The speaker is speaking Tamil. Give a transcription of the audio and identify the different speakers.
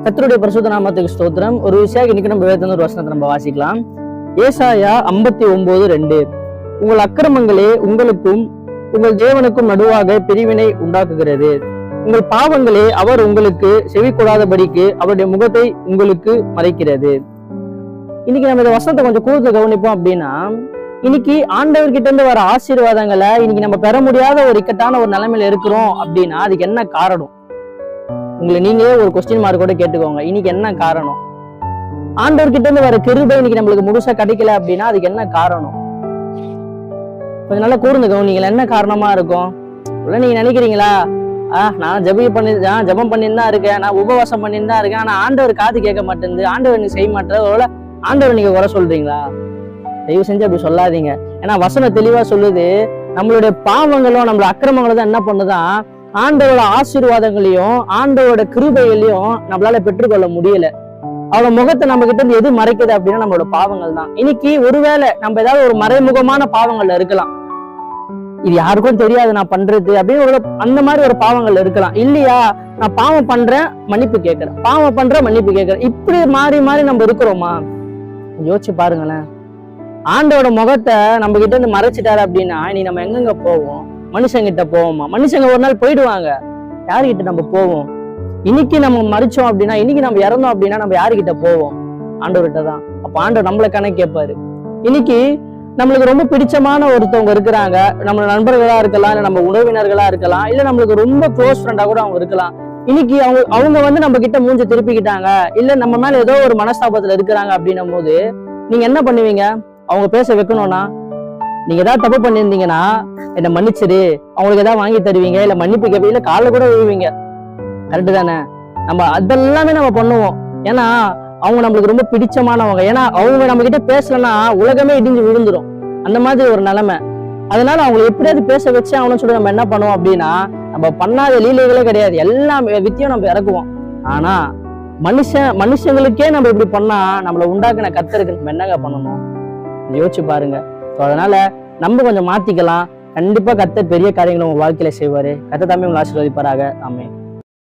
Speaker 1: கர்த்தருடைய பரிசுத்த நாமத்துக்கு ஸ்தோத்திரம். ஒரு விஷயம் இன்னைக்கு நம்ம வேதத்துல ஒரு வசனத்தை நம்ம வாசிக்கலாம். ஏசாயா 59:2. உங்கள் அக்கிரமங்களே உங்களுக்கும் உங்கள் தேவனுக்கும் நடுவாக பிரிவினை உண்டாக்குகிறது. உங்கள் பாவங்களே அவர் உங்களுக்கு செவி கொடாதபடிக்கு அவருடைய முகத்தை உங்களுக்கு மறைக்கிறது. இன்னைக்கு நம்ம இந்த வசனத்தை கொஞ்சம் கூர்ந்து கவனிப்போம் அப்படின்னா, இன்னைக்கு ஆண்டவர்கிட்ட இருந்து வர ஆசீர்வாதங்களை இன்னைக்கு நம்ம பெற முடியாத ஒரு இக்கட்டான ஒரு நிலைமையில இருக்கிறோம் அப்படின்னா அதுக்கு என்ன காரணம்? உங்களை நீங்களே ஒரு கொஸ்டின் மார்க் கூட கேட்டுக்கோங்க. இன்னைக்கு என்ன காரணம்? ஆண்டவர்கிட்ட இருந்து வர கிருபை இன்னைக்கு நம்மளுக்கு முழுசா கிடைக்கல அப்படின்னா அதுக்கு என்ன காரணம்? கொஞ்சம் நல்லா கூர்ந்து கவனிங்களா, என்ன காரணமா இருக்கும்? உள்ள நீங்க நினைக்கிறீங்களா, நான் ஜெபம் பண்ணின்னு தான் இருக்கேன், நான் உபவாசம் பண்ணின்னு தான் இருக்கேன், ஆனா ஆண்டவர் காது கேட்க மாட்டேங்குது, ஆண்டவர் நீங்க செய்ய மாட்டேன், ஆண்டவர் நீங்க குறை சொல்றீங்களா? தயவு செஞ்சு அப்படி சொல்லாதீங்க. ஏன்னா வசனம் தெளிவா சொல்லுது, நம்மளுடைய பாவங்களும் நம்மளோட அக்கிரமங்களும் தான் என்ன பண்ணுதான் ஆண்டவரோட ஆசீர்வாதங்களையும் ஆண்டவரோட கிருபைகளையும் நம்மளால பெற்றுக்கொள்ள முடியல. அவளோட முகத்தை நம்ம கிட்ட இருந்து எது மறைக்குது அப்படின்னா நம்மளோட பாவங்கள் தான். இன்னைக்கு ஒருவேளை நம்ம ஏதாவது ஒரு மறைமுகமான பாவங்கள்ல இருக்கலாம், இது யாருக்கும் தெரியாது நான் பண்றது அப்படின்னு அந்த மாதிரி ஒரு பாவங்கள் இருக்கலாம். இல்லையா, நான் பாவம் பண்றேன் மன்னிப்பு கேட்கிறேன், பாவம் பண்றேன் மன்னிப்பு கேட்கிறேன், இப்படி மாறி மாறி நம்ம இருக்கிறோமா? யோசிச்சு பாருங்களேன். ஆண்டோட முகத்தை நம்ம கிட்ட இருந்து மறைச்சிட்டாரு அப்படின்னா இனி நம்ம எங்கெங்க போவோம்? மனுஷங்கிட்ட போவோமா? மனுஷங்க ஒரு நாள் போயிடுவாங்க, யாருகிட்ட நம்ம போவோம்? இன்னைக்கு நம்ம மறிச்சோம் அப்படின்னா, இன்னைக்கு நம்ம இறந்தோம் அப்படின்னா நம்ம யாருகிட்ட போவோம்? ஆண்டவர்கிட்ட தான். அப்ப ஆண்டவர் நம்மளை கணக்கு கேட்பாரு. இன்னைக்கு நம்மளுக்கு ரொம்ப பிடிச்சமான ஒருத்தவங்க இருக்கிறாங்க, நம்ம நண்பர்களா இருக்கலாம், இல்ல நம்ம உறவினர்களா இருக்கலாம், இல்ல நம்மளுக்கு ரொம்ப க்ளோஸ் ஃப்ரெண்டா கூட அவங்க இருக்கலாம். இன்னைக்கு அவங்க வந்து நம்ம கிட்ட மூஞ்ச திருப்பிக்கிட்டாங்க, இல்ல நம்ம மேல ஏதோ ஒரு மனஸ்தாபத்துல இருக்கிறாங்க அப்படின்னும் போது நீங்க என்ன பண்ணுவீங்க? அவங்க பேச வைக்கணும்னா, நீங்க ஏதாவது தப்பு பண்ணியிருந்தீங்கன்னா என்ன மன்னிச்சிரு, அவங்களுக்கு ஏதாவது வாங்கி தருவீங்க, இல்ல மன்னிப்பு கேட்பீங்க, இல்ல காலை கூட விழுவீங்க. கரெக்டு தானே? நம்ம அதெல்லாமே நம்ம பண்ணுவோம். ஏன்னா அவங்க நம்மளுக்கு ரொம்ப பிடிச்சமானவங்க. ஏன்னா அவங்க நம்ம கிட்ட பேசலன்னா உலகமே இடிஞ்சு விழுந்துரும், அந்த மாதிரி ஒரு நிலைமை. அதனால அவங்களை எப்படியாவது பேச வச்சு அவனு சொல்லி நம்ம என்ன பண்ணுவோம் அப்படின்னா, நம்ம பண்ணாத லீலைகளே கிடையாது, எல்லாம் வித்தியும் நம்ம இறக்குவோம். ஆனா மனுஷங்களுக்கே நம்ம இப்படி பண்ணா நம்மளை உண்டாக்குன கர்த்தருக்கு நம்ம என்னங்க பண்ணணும்? யோசிச்சு பாருங்க. அதனால நம்ம கொஞ்சம் மாத்திக்கலாம். கண்டிப்பா கர்த்தர் பெரிய காரியங்களை உங்க வாழ்க்கையில செய்வாரு. கர்த்தர் தாமே உங்களை ஆசீர்வதிப்பாராக. ஆமென்.